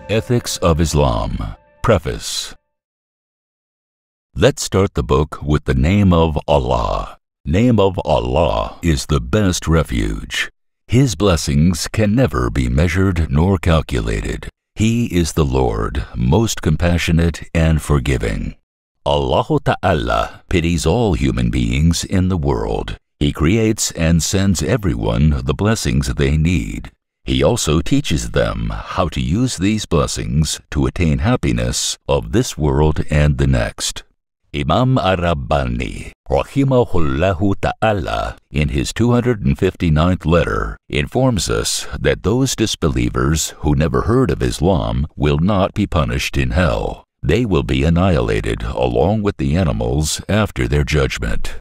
Ethics of Islam. Preface. Let's start the book with the name of Allah. Name of Allah is the best refuge. His blessings can never be measured nor calculated. He is the Lord, most compassionate and forgiving. Allahu Ta'ala pities all human beings in the world. He creates and sends everyone the blessings they need. He also teaches them how to use these blessings to attain happiness of this world and the next. Imam Ar-Rabbani, rahimahullahu ta'ala, in his 259th letter, informs us that those disbelievers who never heard of Islam will not be punished in hell. They will be annihilated along with the animals after their judgment.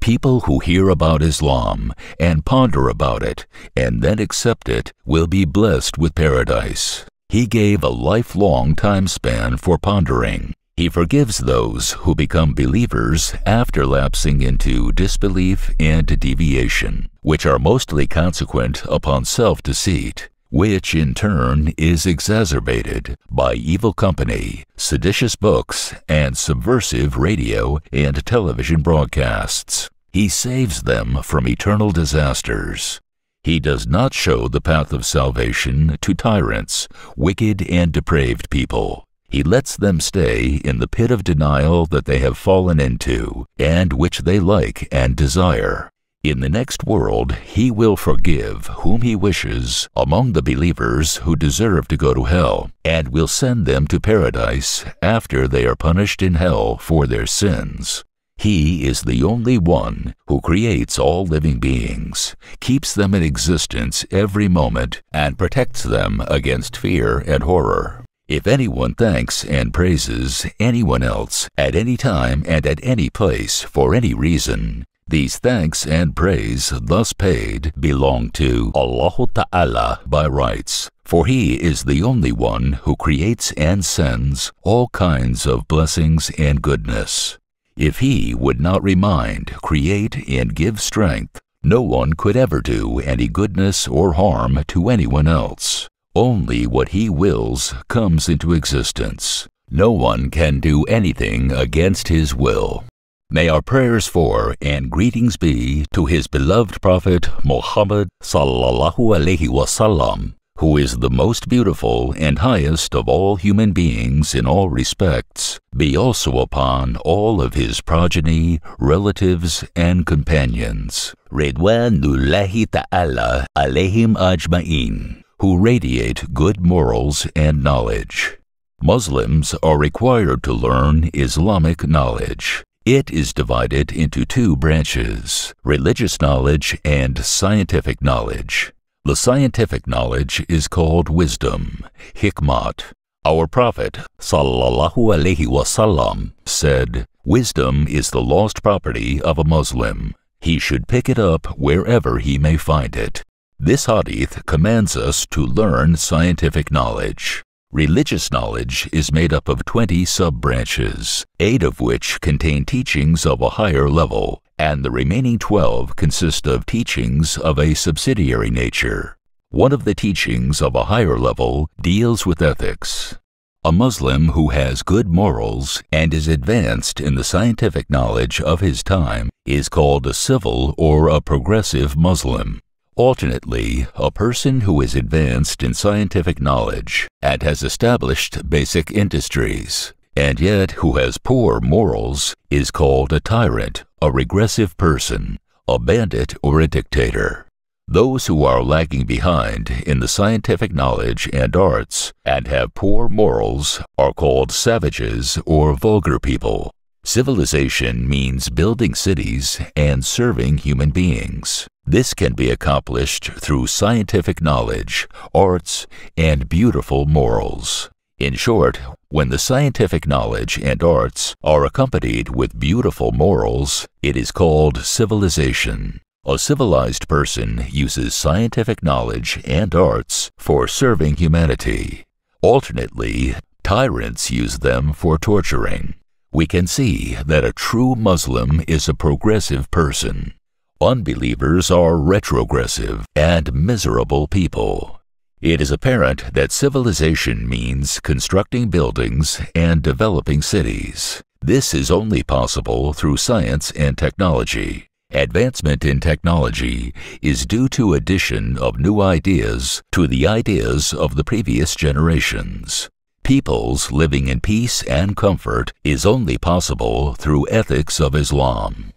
People who hear about Islam and ponder about it and then accept it will be blessed with paradise. He gave a lifelong time span for pondering. He forgives those who become believers after lapsing into disbelief and deviation, which are mostly consequent upon self-deceit, which in turn is exacerbated by evil company, seditious books, and subversive radio and television broadcasts. He saves them from eternal disasters. He does not show the path of salvation to tyrants, wicked and depraved people. He lets them stay in the pit of denial that they have fallen into, and which they like and desire. In the next world, he will forgive whom he wishes among the believers who deserve to go to hell, and will send them to paradise after they are punished in hell for their sins. He is the only one who creates all living beings, keeps them in existence every moment, and protects them against fear and horror. If anyone thanks and praises anyone else at any time and at any place for any reason, these thanks and praise thus paid belong to Allah Ta'ala by rights, for He is the only one who creates and sends all kinds of blessings and goodness. If He would not remind, create, and give strength, no one could ever do any goodness or harm to anyone else. Only what He wills comes into existence. No one can do anything against His will. May our prayers for and greetings be to His beloved Prophet Muhammad sallallahu alaihi wasallam, who is the most beautiful and highest of all human beings in all respects, be also upon all of his progeny, relatives, and companions, Ridwanullahi ta'ala alayhim ajma'in, who radiate good morals and knowledge. Muslims are required to learn Islamic knowledge. It is divided into two branches, religious knowledge and scientific knowledge. The scientific knowledge is called wisdom, hikmat. Our Prophet, sallallahu alaihi wasallam, said, "Wisdom is the lost property of a Muslim. He should pick it up wherever he may find it." This hadith commands us to learn scientific knowledge. Religious knowledge is made up of 20 sub-branches, 8 of which contain teachings of a higher level, and the remaining 12 consist of teachings of a subsidiary nature. One of the teachings of a higher level deals with ethics. A Muslim who has good morals and is advanced in the scientific knowledge of his time is called a civil or a progressive Muslim. Alternately, a person who is advanced in scientific knowledge and has established basic industries, and yet who has poor morals, is called a tyrant, a regressive person, a bandit, or a dictator. Those who are lagging behind in the scientific knowledge and arts and have poor morals are called savages or vulgar people. Civilization means building cities and serving human beings. This can be accomplished through scientific knowledge, arts, and beautiful morals. In short, when the scientific knowledge and arts are accompanied with beautiful morals, it is called civilization. A civilized person uses scientific knowledge and arts for serving humanity. Alternately, tyrants use them for torturing. We can see that a true Muslim is a progressive person. Unbelievers are retrogressive and miserable people. It is apparent that civilization means constructing buildings and developing cities. This is only possible through science and technology. Advancement in technology is due to addition of new ideas to the ideas of the previous generations. Peoples living in peace and comfort is only possible through ethics of Islam.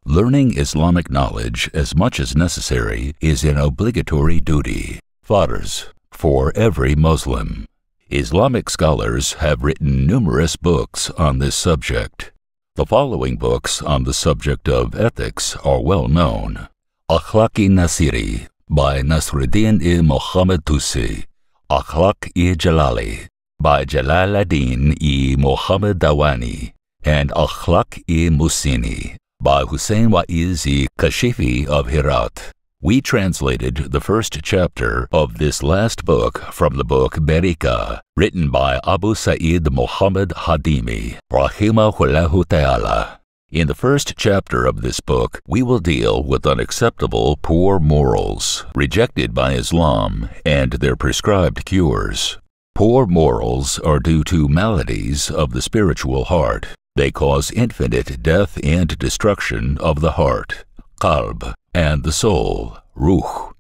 Learning Islamic knowledge as much as necessary is an obligatory duty. Fathers, for every Muslim. Islamic scholars have written numerous books on this subject. The following books on the subject of ethics are well known. Akhlaq-i-Nasiri by Nasruddin-i Muhammad Tusi. Akhlaq-i Jalali by Jalal-ad-Din-i Muhammad Dawani. And Akhlaq-i Musini by Hussein Waiz-i Kashifi of Herat. We translated the first chapter of this last book from the book Berika, written by Abu Sa'id Muhammad Hadimi, rahimahullahu ta'ala. In the first chapter of this book, we will deal with unacceptable poor morals, rejected by Islam, and their prescribed cures. Poor morals are due to maladies of the spiritual heart. They cause infinite death and destruction of the heart, qalb, and the soul, ruh.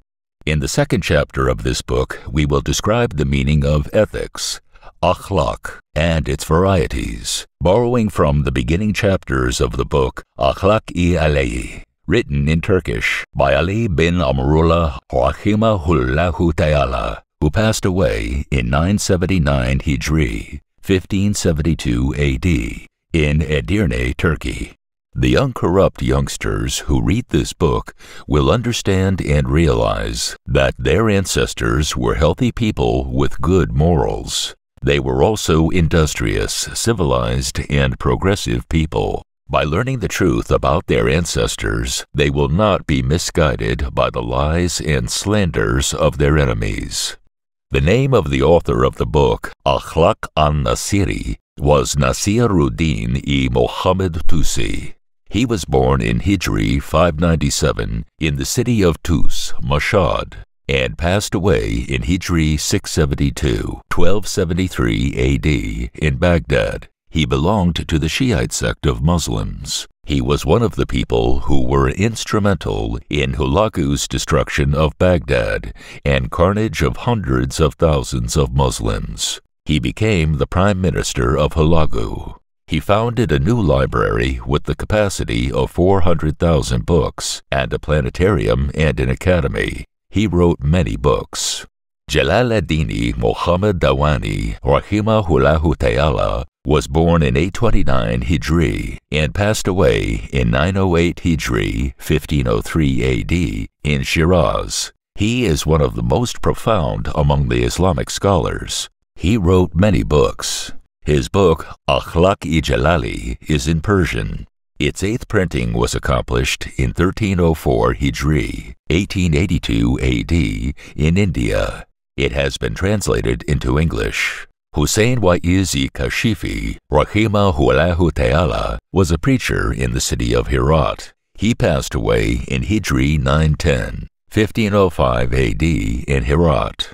In the second chapter of this book, we will describe the meaning of ethics, akhlaq, and its varieties, borrowing from the beginning chapters of the book Akhlaq-i Ali, written in Turkish by Ali bin Amrullah rahimahullahu ta'ala, who passed away in 979 Hijri, 1572 AD, in Edirne, Turkey. The uncorrupt youngsters who read this book will understand and realize that their ancestors were healthy people with good morals. They were also industrious, civilized, and progressive people. By learning the truth about their ancestors, they will not be misguided by the lies and slanders of their enemies. The name of the author of the book, Akhlaq-an-Nasiri, was Nasiruddin-i Muhammad Tusi. He was born in Hijri 597 in the city of Tus, Mashhad, and passed away in Hijri 672, 1273 AD, in Baghdad. He belonged to the Shiite sect of Muslims. He was one of the people who were instrumental in Hulagu's destruction of Baghdad and carnage of hundreds of thousands of Muslims. He became the prime minister of Hulagu. He founded a new library with the capacity of 400,000 books and a planetarium and an academy. He wrote many books. Jalal-ad-Din Muhammad Dawani, rahimahullahu ta'ala, was born in 829 Hijri and passed away in 908 Hijri, 1503 AD, in Shiraz. He is one of the most profound among the Islamic scholars. He wrote many books. His book, Akhlaq-i Jalali, is in Persian. Its 8th printing was accomplished in 1304 Hijri, 1882 AD, in India. It has been translated into English. Hussein Waiz-i Kashifi, rahimahullahu ta'ala, was a preacher in the city of Herat. He passed away in Hijri 910, 1505 AD, in Herat.